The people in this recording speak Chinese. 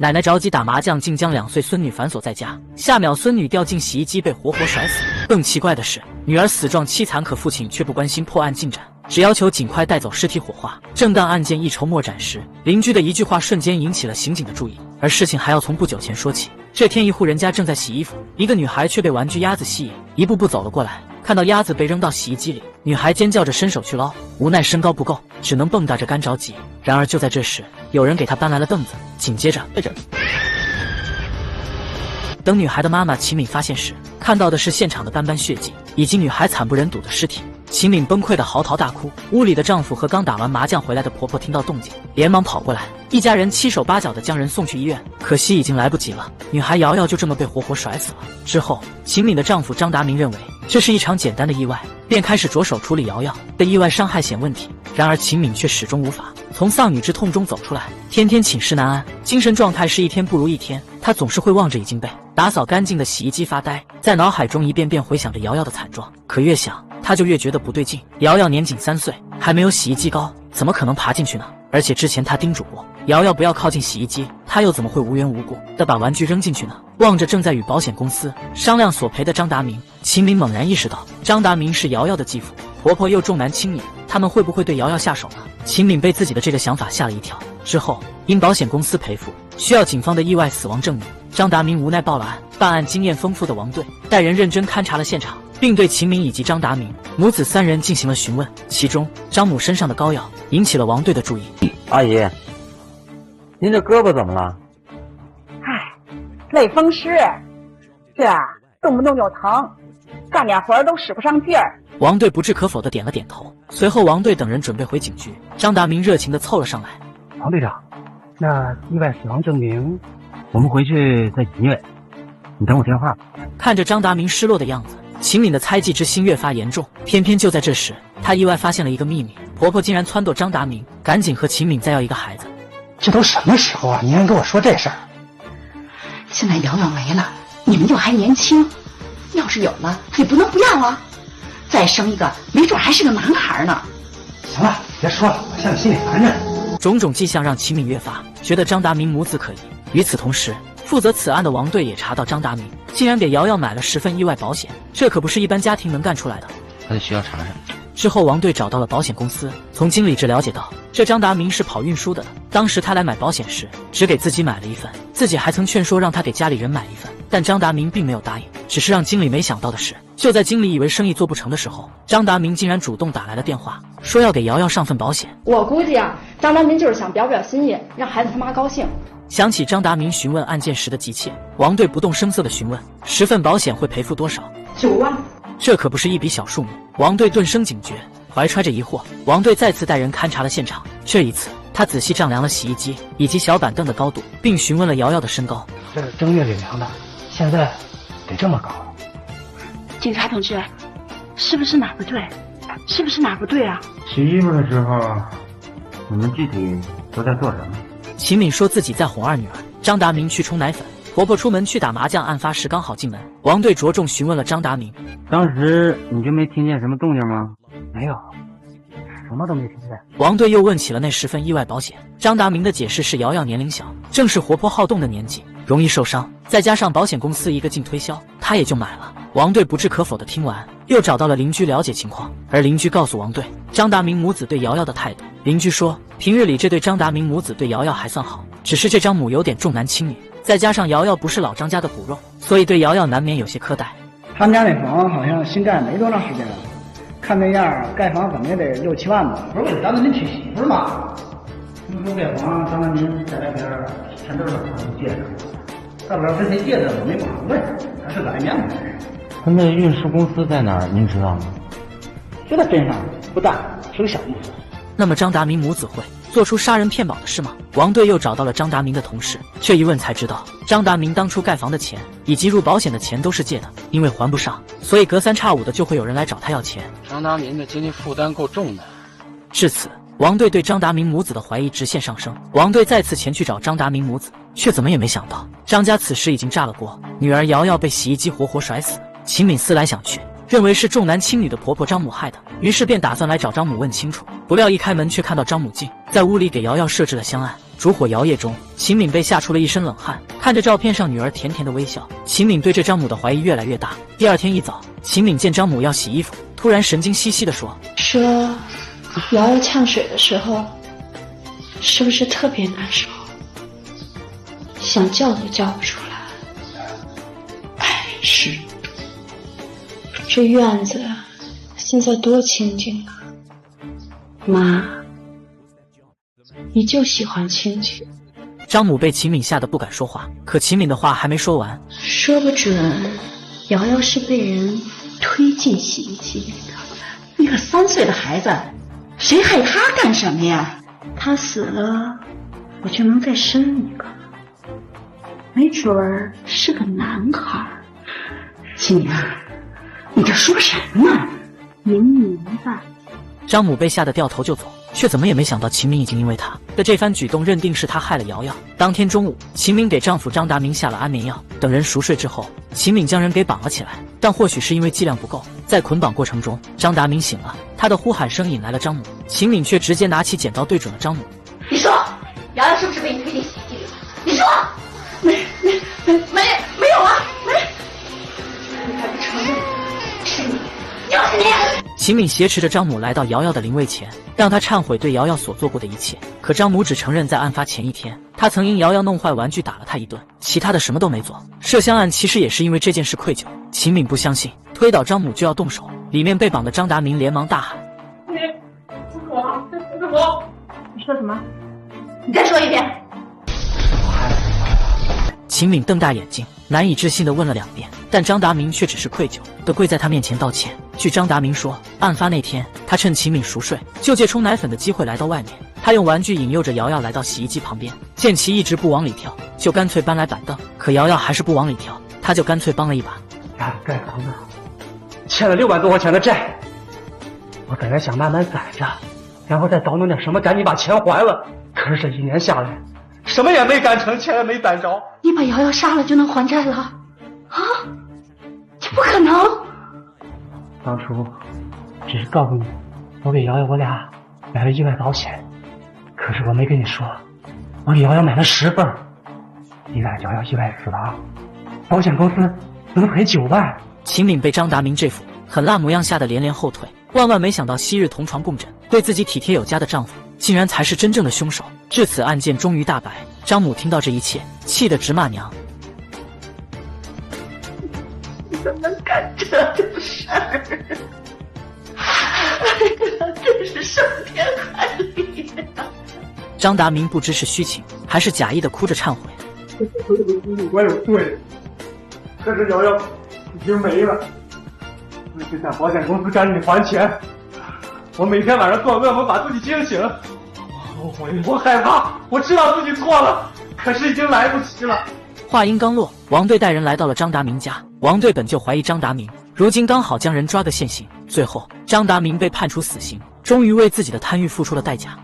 奶奶着急打麻将，竟将2岁孙女反锁在家，下秒孙女掉进洗衣机被活活甩死。更奇怪的是，女儿死状凄惨，可父亲却不关心破案进展，只要求尽快带走尸体火化。正当案件一筹莫展时，邻居的一句话瞬间引起了刑警的注意。而事情还要从不久前说起。这天，一户人家正在洗衣服，一个女孩却被玩具鸭子吸引，一步步走了过来。看到鸭子被扔到洗衣机里，女孩尖叫着伸手去捞，无奈身高不够，只能蹦跶着干着急。然而就在这时，有人给她搬来了凳子，紧接着，等女孩的妈妈秦敏发现时，看到的是现场的斑斑血迹，以及女孩惨不忍睹的尸体。秦敏崩溃的嚎啕大哭，屋里的丈夫和刚打完麻将回来的婆婆听到动静，连忙跑过来，一家人七手八脚的将人送去医院，可惜已经来不及了，女孩瑶瑶就这么被活活甩死了。之后，秦敏的丈夫张达明认为这是一场简单的意外，便开始着手处理瑶瑶的意外伤害险问题。然而秦敏却始终无法从丧女之痛中走出来，天天寝食难安，精神状态是一天不如一天。她总是会望着已经被打扫干净的洗衣机发呆，在脑海中一遍遍回想着瑶瑶的惨状。可越想，她就越觉得不对劲。瑶瑶年仅3岁，还没有洗衣机高，怎么可能爬进去呢？而且之前她叮嘱过瑶瑶不要靠近洗衣机，她又怎么会无缘无故的把玩具扔进去呢？望着正在与保险公司商量索赔的张达明，秦敏猛然意识到张达明是瑶瑶的继父，婆婆又重男轻女，他们会不会对瑶瑶下手呢？秦敏被自己的这个想法吓了一跳。之后，因保险公司赔付需要警方的意外死亡证明，张达明无奈报了案。办案经验丰富的王队带人认真勘察了现场，并对秦敏以及张达明母子3人进行了询问。其中，张母身上的膏药引起了王队的注意。阿姨，您这胳膊怎么了？唉，类风湿，这动不动就疼，干点活都使不上劲儿。王队不置可否的点了点头。随后，王队等人准备回警局，张达明热情的凑了上来。王队长，那意外死亡证明，我们回去再检验。你等我电话。看着张达明失落的样子，秦敏的猜忌之心越发严重。偏偏就在这时，她意外发现了一个秘密：婆婆竟然撺掇张达明赶紧和秦敏再要一个孩子。这都什么时候啊？你还跟我说这事儿？现在瑶瑶没了，你们又还年轻，要是有了也不能不要啊！再生一个，没准还是个男孩呢。行了，别说了，我现在心里烦着。种种迹象让秦敏越发觉得张达明母子可疑。与此同时，负责此案的王队也查到张达明竟然给瑶瑶买了10份意外保险，这可不是一般家庭能干出来的。他在学校查查。之后，王队找到了保险公司，从经理这了解到，这张达明是跑运输的。当时他来买保险时，只给自己买了1份，自己还曾劝说让他给家里人买1份，但张达明并没有答应。只是让经理没想到的是，就在经理以为生意做不成的时候，张达明竟然主动打来了电话，说要给瑶瑶上份保险。我估计啊，张达明就是想表表心意，让孩子他妈高兴。想起张达明询问案件时的急切，王队不动声色地询问10份保险会赔付多少？9万。这可不是一笔小数目。王队顿生警觉，怀揣着疑惑，王队再次带人勘察了现场。这一次，他仔细丈量了洗衣机以及小板凳的高度，并询问了瑶瑶的身高。这是正月里量的，现在得这么高了。警察同志，是不是哪不对？是不是哪不对啊？洗衣服的时候，你们具体都在做什么？秦敏说自己在哄二女儿，张达明去冲奶粉，婆婆出门去打麻将，案发时刚好进门。王队着重询问了张达明，当时你就没听见什么动静吗？没有，什么都没听见。王队又问起了那10份意外保险，张达明的解释是瑶瑶年龄小，正是活泼好动的年纪，容易受伤，再加上保险公司一个劲推销，他也就买了。王队不置可否的听完，又找到了邻居了解情况，而邻居告诉王队张达明母子对瑶瑶的态度。邻居说，平日里这对张达明母子对瑶瑶还算好，只是这张母有点重男轻女，再加上瑶瑶不是老张家的骨肉，所以对瑶瑶难免有些苛待。他们家那房好像新盖没多长时间了，看那样盖房怎么也得6、7万吧。不是为了当着您娶媳妇吗？听说这房张达明在外边钱都是他们借的，大不了跟谁借的我没管问，他是个爱面子的人。他那运输公司在哪儿？您知道吗？就在镇上，不大，是个小公司。那么张达明母子会做出杀人骗保的事吗？王队又找到了张达明的同事，这一问才知道，张达明当初盖房的钱以及入保险的钱都是借的，因为还不上，所以隔3差5的就会有人来找他要钱。张达明的经济负担够重的。至此，王队对张达明母子的怀疑直线上升。王队再次前去找张达明母子，却怎么也没想到，张家此时已经炸了锅，女儿瑶瑶被洗衣机活活甩死。秦敏思来想去，认为是重男轻女的婆婆张母害的，于是便打算来找张母问清楚。不料一开门却看到张母竟在屋里给瑶瑶设置了香案。烛火摇曳中，秦敏被吓出了一身冷汗，看着照片上女儿甜甜的微笑，秦敏对这张母的怀疑越来越大。第二天一早，秦敏见张母要洗衣服，突然神经兮兮地说：“说瑶瑶呛水的时候，是不是特别难受？想叫都叫不出来。哎，是。这院子现在多清静啊！妈，你就喜欢清静。”张母被秦敏吓得不敢说话，可秦敏的话还没说完，说不准瑶瑶是被人推进洗衣机里的。一个3岁的孩子，谁害他干什么呀？他死了，我就能再生一个，没准儿是个男孩。青明，你这说什么呢？明白。张母被吓得掉头就走，却怎么也没想到秦明已经因为她的这番举动认定是她害了瑶瑶。当天中午，秦敏给丈夫张达明下了安眠药，等人熟睡之后，秦敏将人给绑了起来。但或许是因为剂量不够，在捆绑过程中，张达明醒了，他的呼喊声引来了张母，秦敏却直接拿起剪刀对准了张母。你说，瑶瑶是不是被你推进洗衣机里了？你说，没有啊，你还不承认？是你，就是你！秦敏挟持着张母来到瑶瑶的灵位前，让她忏悔对瑶瑶所做过的一切。可张母只承认在案发前一天，她曾因瑶瑶弄坏玩具打了她一顿，其他的什么都没做。麝香案其实也是因为这件事愧疚。秦敏不相信，推倒张母就要动手。里面被绑的张达明连忙大喊：“你说什么？你再说一遍。”秦敏瞪大眼睛，难以置信地问了2遍，但张达明却只是愧疚地跪在他面前道歉。据张达明说，案发那天，他趁秦敏熟睡，就借冲奶粉的机会来到外面。他用玩具引诱着瑶瑶来到洗衣机旁边，见其一直不往里跳，就干脆搬来板凳。可瑶瑶还是不往里跳，他就干脆帮了一把。盖房子欠了6万多块钱的债，我本来想慢慢攒着，然后再倒腾点什么，赶紧把钱还了。可是这1年下来，什么也没干成，钱也没攒着。你把瑶瑶杀了就能还债了？啊？这不可能！当初只是告诉你，我给瑶瑶我俩买了意外保险，可是我没跟你说，我给瑶瑶买了10份。一旦瑶瑶意外死亡，保险公司能赔9万。秦敏被张达明这副狠辣模样吓得连连后退，万万没想到昔日同床共枕、对自己体贴有加的丈夫，竟然才是真正的凶手。至此，案件终于大白。张母听到这一切，气得直骂娘：“你怎么能干这种事儿？真是伤天害理！”张达明不知是虚情还是假意的哭着忏悔：“我有罪，可是瑶瑶已经没了，我就向保险公司赶紧还钱。我每天晚上做噩梦把自己惊醒，我后悔，我害怕，我知道自己错了，可是已经来不及了。”话音刚落，王队带人来到了张达明家。王队本就怀疑张达明，如今刚好将人抓个现行。最后，张达明被判处死刑，终于为自己的贪欲付出了代价。